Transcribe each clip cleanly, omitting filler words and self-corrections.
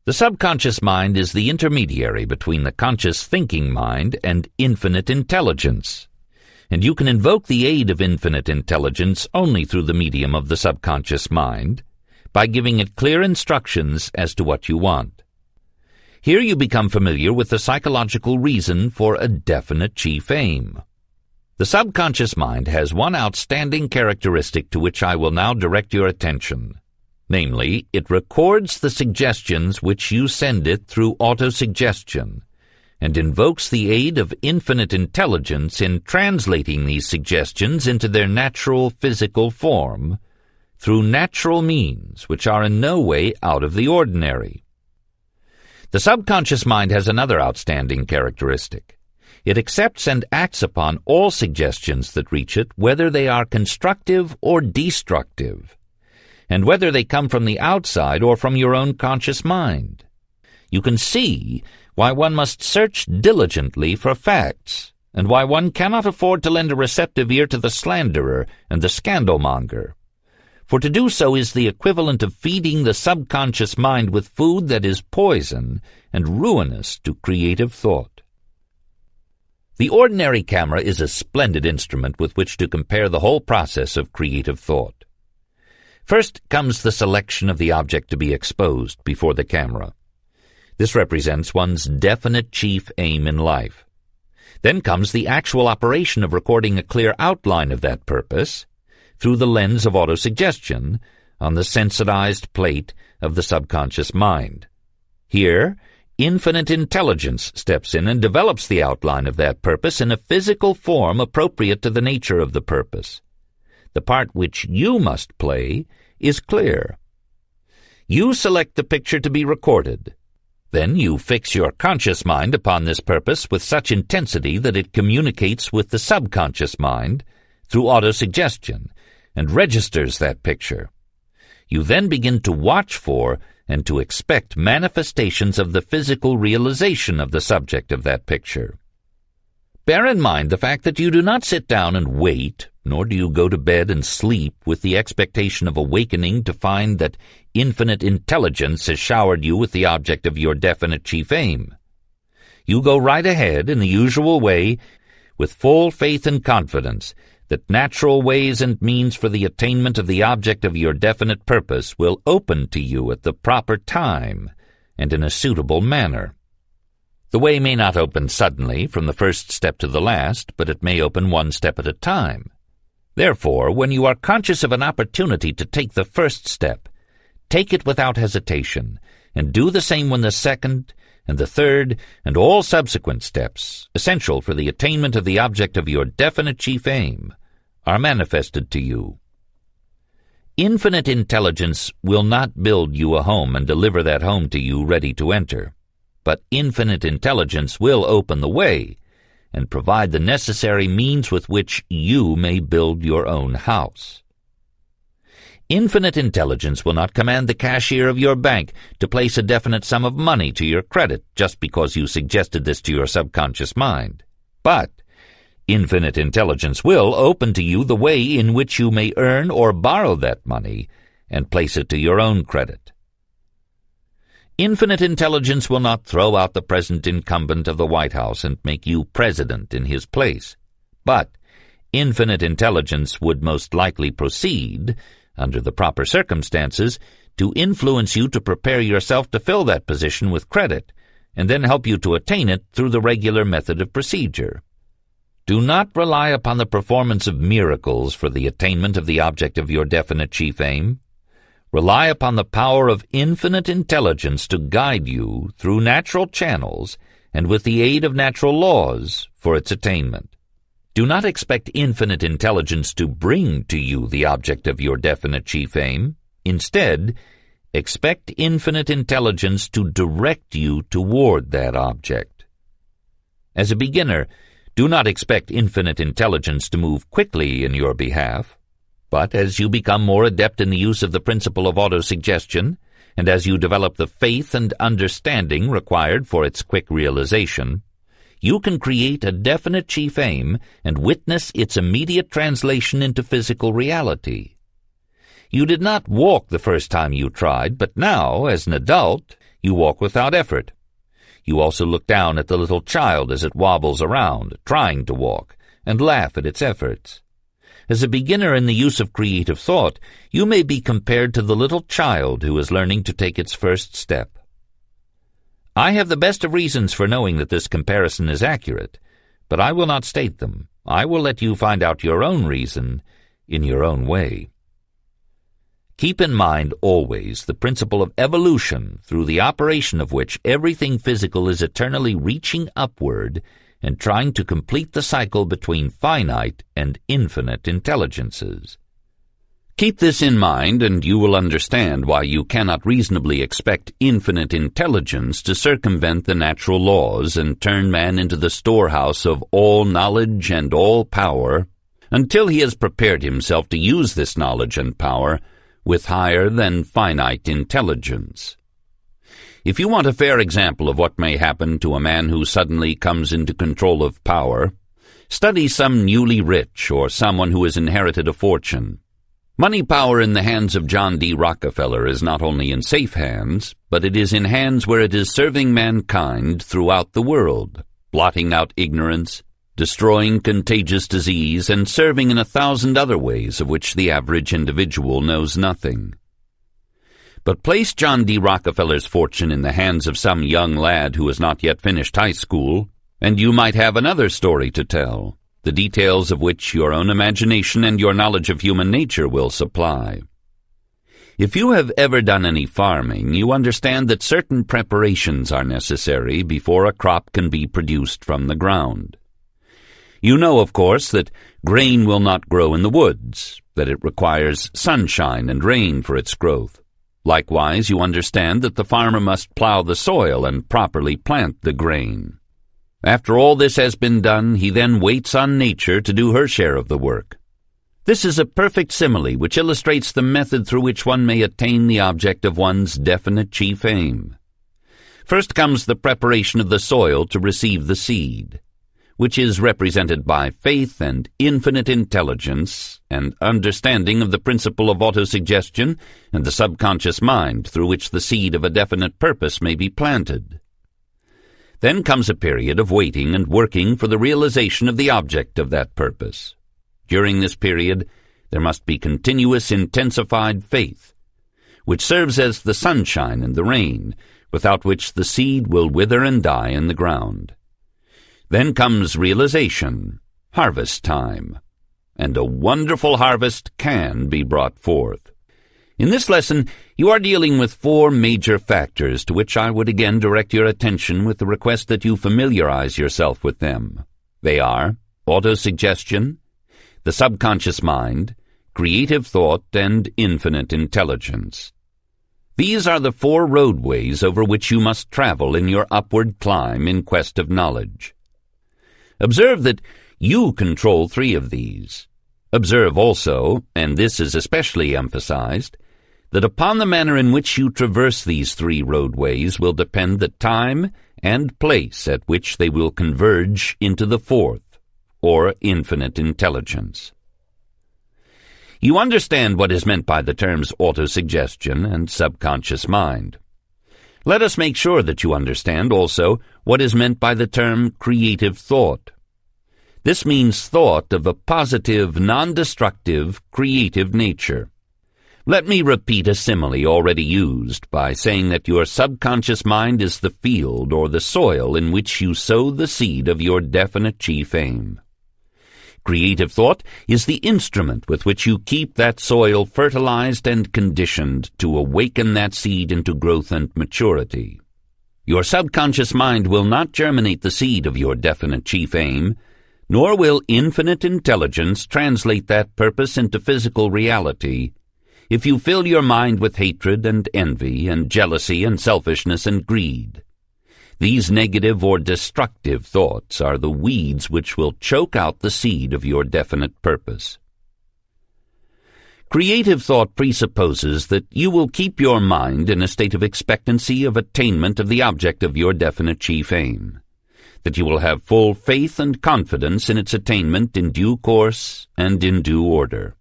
The subconscious mind is the intermediary between the conscious thinking mind and infinite intelligence, and you can invoke the aid of infinite intelligence only through the medium of the subconscious mind, by giving it clear instructions as to what you want. Here you become familiar with the psychological reason for a definite chief aim. The subconscious mind has one outstanding characteristic to which I will now direct your attention. Namely, it records the suggestions which you send it through autosuggestion, and invokes the aid of infinite intelligence in translating these suggestions into their natural physical form, through natural means which are in no way out of the ordinary. The subconscious mind has another outstanding characteristic. It accepts and acts upon all suggestions that reach it, whether they are constructive or destructive, and whether they come from the outside or from your own conscious mind. You can see why one must search diligently for facts, and why one cannot afford to lend a receptive ear to the slanderer and the scandalmonger. For to do so is the equivalent of feeding the subconscious mind with food that is poison and ruinous to creative thought. The ordinary camera is a splendid instrument with which to compare the whole process of creative thought. First comes the selection of the object to be exposed before the camera. This represents one's definite chief aim in life. Then comes the actual operation of recording a clear outline of that purpose through the lens of autosuggestion on the sensitized plate of the subconscious mind. Here, infinite intelligence steps in and develops the outline of that purpose in a physical form appropriate to the nature of the purpose. The part which you must play is clear. You select the picture to be recorded. Then you fix your conscious mind upon this purpose with such intensity that it communicates with the subconscious mind through autosuggestion and registers that picture. You then begin to watch for and to expect manifestations of the physical realization of the subject of that picture. Bear in mind the fact that you do not sit down and wait, nor do you go to bed and sleep with the expectation of awakening to find that infinite intelligence has showered you with the object of your definite chief aim. You go right ahead in the usual way, with full faith and confidence that natural ways and means for the attainment of the object of your definite purpose will open to you at the proper time and in a suitable manner. The way may not open suddenly from the first step to the last, but it may open one step at a time. Therefore, when you are conscious of an opportunity to take the first step, take it without hesitation, and do the same when the second and the third and all subsequent steps, essential for the attainment of the object of your definite chief aim, are manifested to you. Infinite intelligence will not build you a home and deliver that home to you ready to enter, but infinite intelligence will open the way and provide the necessary means with which you may build your own house. Infinite intelligence will not command the cashier of your bank to place a definite sum of money to your credit just because you suggested this to your subconscious mind. But infinite intelligence will open to you the way in which you may earn or borrow that money and place it to your own credit. Infinite intelligence will not throw out the present incumbent of the White House and make you president in his place. But infinite intelligence would most likely proceed, under the proper circumstances, to influence you to prepare yourself to fill that position with credit, and then help you to attain it through the regular method of procedure. Do not rely upon the performance of miracles for the attainment of the object of your definite chief aim. Rely upon the power of infinite intelligence to guide you through natural channels and with the aid of natural laws for its attainment. Do not expect infinite intelligence to bring to you the object of your definite chief aim. Instead, expect infinite intelligence to direct you toward that object. As a beginner, do not expect infinite intelligence to move quickly in your behalf. But as you become more adept in the use of the principle of autosuggestion, and as you develop the faith and understanding required for its quick realization, you can create a definite chief aim and witness its immediate translation into physical reality. You did not walk the first time you tried, but now, as an adult, You walk without effort. You also look down at the little child as it wobbles around, trying to walk, and laugh at its efforts. As a beginner in the use of creative thought, you may be compared to the little child who is learning to take its first step. I have the best of reasons for knowing that this comparison is accurate, but I will not state them. I will let you find out your own reason in your own way. Keep in mind always the principle of evolution, through the operation of which everything physical is eternally reaching upward and trying to complete the cycle between finite and infinite intelligences. Keep this in mind, and you will understand why you cannot reasonably expect infinite intelligence to circumvent the natural laws and turn man into the storehouse of all knowledge and all power, until he has prepared himself to use this knowledge and power with higher than finite intelligence. If you want a fair example of what may happen to a man who suddenly comes into control of power, study some newly rich or someone who has inherited a fortune. Money power in the hands of John D. Rockefeller is not only in safe hands, but it is in hands where it is serving mankind throughout the world, blotting out ignorance, destroying contagious disease, and serving in 1,000 other ways of which the average individual knows nothing. But place John D. Rockefeller's fortune in the hands of some young lad who has not yet finished high school, and you might have another story to tell, the details of which your own imagination and your knowledge of human nature will supply. If you have ever done any farming, you understand that certain preparations are necessary before a crop can be produced from the ground. You know, of course, that grain will not grow in the woods, that it requires sunshine and rain for its growth. Likewise, you understand that the farmer must plow the soil and properly plant the grain. After all this has been done, he then waits on nature to do her share of the work. This is a perfect simile which illustrates the method through which one may attain the object of one's definite chief aim. First comes the preparation of the soil to receive the seed, which is represented by faith and infinite intelligence and understanding of the principle of autosuggestion and the subconscious mind through which the seed of a definite purpose may be planted. Then comes a period of waiting and working for the realization of the object of that purpose. During this period, there must be continuous intensified faith, which serves as the sunshine and the rain, without which the seed will wither and die in the ground. Then comes realization, harvest time, and a wonderful harvest can be brought forth. In this lesson, you are dealing with 4 major factors to which I would again direct your attention with the request that you familiarize yourself with them. They are autosuggestion, the subconscious mind, creative thought, and infinite intelligence. These are the 4 roadways over which you must travel in your upward climb in quest of knowledge. Observe that you control 3 of these. Observe also, and this is especially emphasized, that upon the manner in which you traverse these 3 roadways will depend the time and place at which they will converge into the 4th, or infinite intelligence. You understand what is meant by the terms autosuggestion and subconscious mind. Let us make sure that you understand also what is meant by the term creative thought. This means thought of a positive, non-destructive, creative nature. Let me repeat a simile already used by saying that your subconscious mind is the field or the soil in which you sow the seed of your definite chief aim. Creative thought is the instrument with which you keep that soil fertilized and conditioned to awaken that seed into growth and maturity. Your subconscious mind will not germinate the seed of your definite chief aim, nor will infinite intelligence translate that purpose into physical reality if you fill your mind with hatred and envy and jealousy and selfishness and greed. These negative or destructive thoughts are the weeds which will choke out the seed of your definite purpose. Creative thought presupposes that you will keep your mind in a state of expectancy of attainment of the object of your definite chief aim, that you will have full faith and confidence in its attainment in due course and in due order.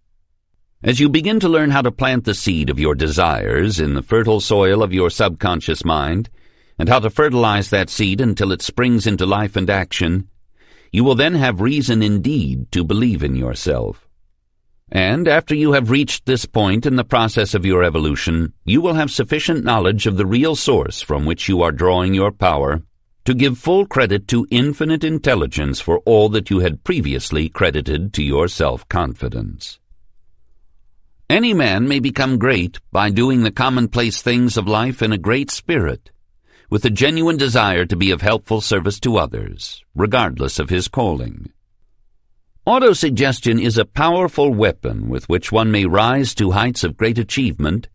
As you begin to learn how to plant the seed of your desires in the fertile soil of your subconscious mind, and how to fertilize that seed until it springs into life and action, you will then have reason indeed to believe in yourself. And after you have reached this point in the process of your evolution, you will have sufficient knowledge of the real source from which you are drawing your power to give full credit to infinite intelligence for all that you had previously credited to your self-confidence. Any man may become great by doing the commonplace things of life in a great spirit, with a genuine desire to be of helpful service to others, regardless of his calling. Autosuggestion is a powerful weapon with which one may rise to heights of great achievement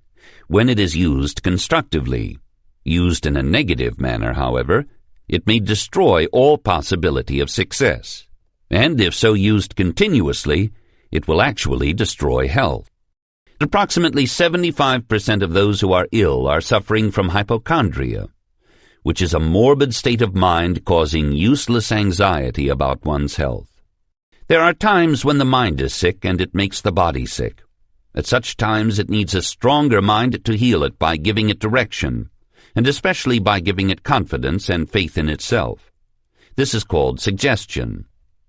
when it is used constructively. Used in a negative manner, however, it may destroy all possibility of success, and if so used continuously, it will actually destroy health. Approximately 75% of those who are ill are suffering from hypochondria, which is a morbid state of mind causing useless anxiety about one's health. There are times when the mind is sick and it makes the body sick. At such times it needs a stronger mind to heal it by giving it direction, and especially by giving it confidence and faith in itself. This is called suggestion.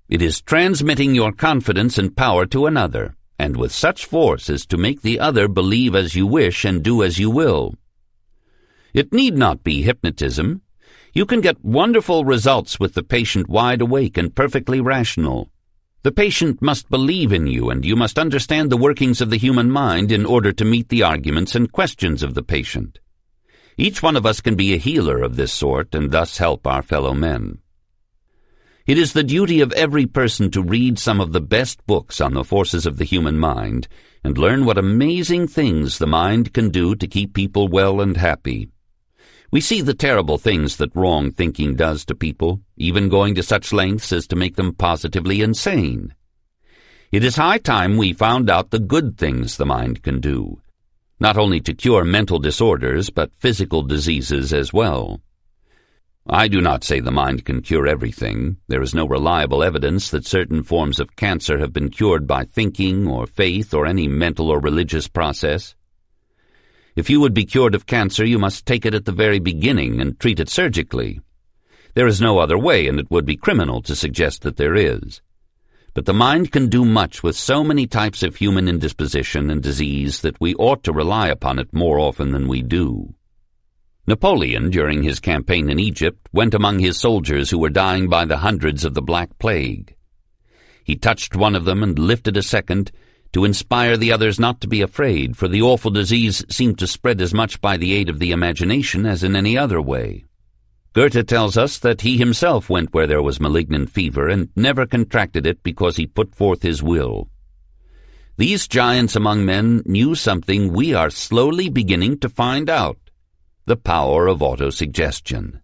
It is transmitting your confidence and power to another, and with such force as to make the other believe as you wish and do as you will. It need not be hypnotism. You can get wonderful results with the patient wide awake and perfectly rational. The patient must believe in you, and you must understand the workings of the human mind in order to meet the arguments and questions of the patient. Each one of us can be a healer of this sort and thus help our fellow men. It is the duty of every person to read some of the best books on the forces of the human mind and learn what amazing things the mind can do to keep people well and happy. We see the terrible things that wrong thinking does to people, even going to such lengths as to make them positively insane. It is high time we found out the good things the mind can do, not only to cure mental disorders, but physical diseases as well. I do not say the mind can cure everything. There is no reliable evidence that certain forms of cancer have been cured by thinking or faith or any mental or religious process. If you would be cured of cancer, you must take it at the very beginning and treat it surgically. There is no other way, and it would be criminal to suggest that there is. But the mind can do much with so many types of human indisposition and disease that we ought to rely upon it more often than we do. Napoleon, during his campaign in Egypt, went among his soldiers who were dying by the hundreds of the Black Plague. He touched one of them and lifted a second, to inspire the others not to be afraid, for the awful disease seemed to spread as much by the aid of the imagination as in any other way. Goethe tells us that he himself went where there was malignant fever and never contracted it because he put forth his will. These giants among men knew something we are slowly beginning to find out: the power of autosuggestion.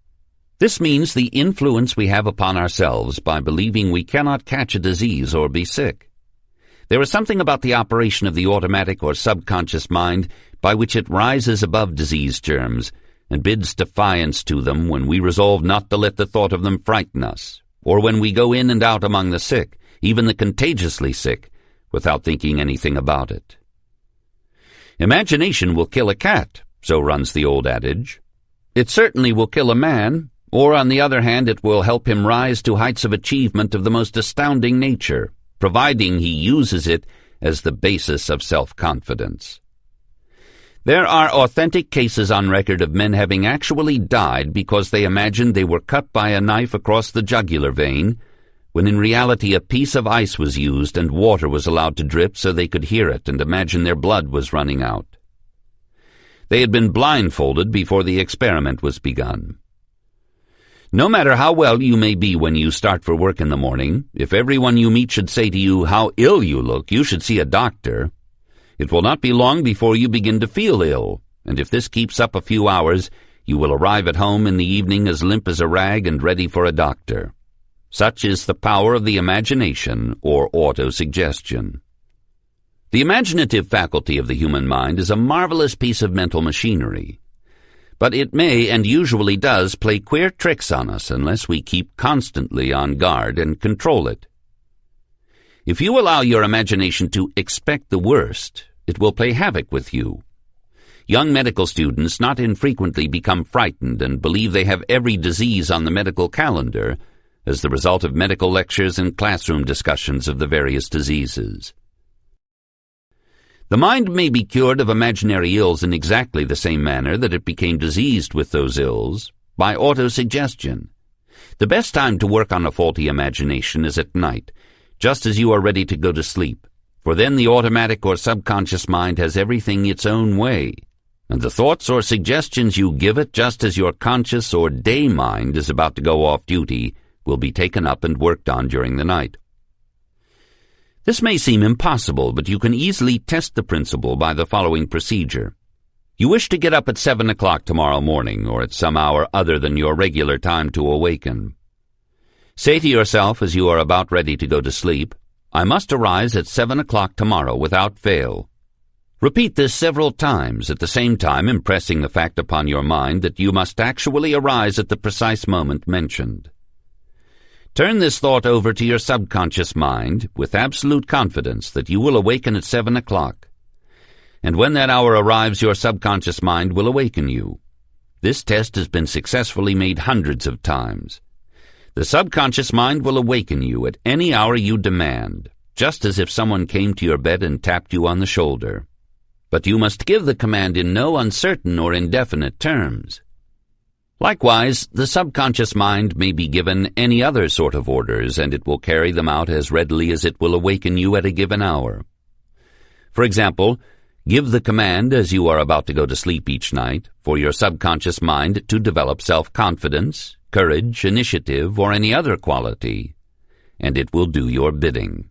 This means the influence we have upon ourselves by believing we cannot catch a disease or be sick. There is something about the operation of the automatic or subconscious mind by which it rises above disease germs and bids defiance to them when we resolve not to let the thought of them frighten us, or when we go in and out among the sick, even the contagiously sick, without thinking anything about it. Imagination will kill a cat, so runs the old adage. It certainly will kill a man, or on the other hand it will help him rise to heights of achievement of the most astounding nature, providing he uses it as the basis of self-confidence. There are authentic cases on record of men having actually died because they imagined they were cut by a knife across the jugular vein, when in reality a piece of ice was used and water was allowed to drip so they could hear it and imagine their blood was running out. They had been blindfolded before the experiment was begun. No matter how well you may be when you start for work in the morning, if everyone you meet should say to you how ill you look, you should see a doctor. It will not be long before you begin to feel ill, and if this keeps up a few hours, you will arrive at home in the evening as limp as a rag and ready for a doctor. Such is the power of the imagination or autosuggestion. The imaginative faculty of the human mind is a marvelous piece of mental machinery. But it may, and usually does, play queer tricks on us unless we keep constantly on guard and control it. If you allow your imagination to expect the worst, it will play havoc with you. Young medical students not infrequently become frightened and believe they have every disease on the medical calendar as the result of medical lectures and classroom discussions of the various diseases. The mind may be cured of imaginary ills in exactly the same manner that it became diseased with those ills, by autosuggestion. The best time to work on a faulty imagination is at night, just as you are ready to go to sleep, for then the automatic or subconscious mind has everything its own way, and the thoughts or suggestions you give it just as your conscious or day mind is about to go off duty will be taken up and worked on during the night. This may seem impossible, but you can easily test the principle by the following procedure. You wish to get up at 7 o'clock tomorrow morning, or at some hour other than your regular time to awaken. Say to yourself as you are about ready to go to sleep, I must arise at 7 o'clock tomorrow without fail. Repeat this several times, at the same time impressing the fact upon your mind that you must actually arise at the precise moment mentioned. Turn this thought over to your subconscious mind with absolute confidence that you will awaken at 7 o'clock. And when that hour arrives, your subconscious mind will awaken you. This test has been successfully made hundreds of times. The subconscious mind will awaken you at any hour you demand, just as if someone came to your bed and tapped you on the shoulder. But you must give the command in no uncertain or indefinite terms. Likewise, the subconscious mind may be given any other sort of orders, and it will carry them out as readily as it will awaken you at a given hour. For example, give the command as you are about to go to sleep each night for your subconscious mind to develop self-confidence, courage, initiative, or any other quality, and it will do your bidding.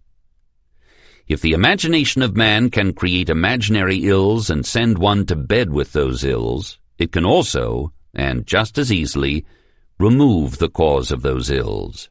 If the imagination of man can create imaginary ills and send one to bed with those ills, it can also, and just as easily, remove the cause of those ills.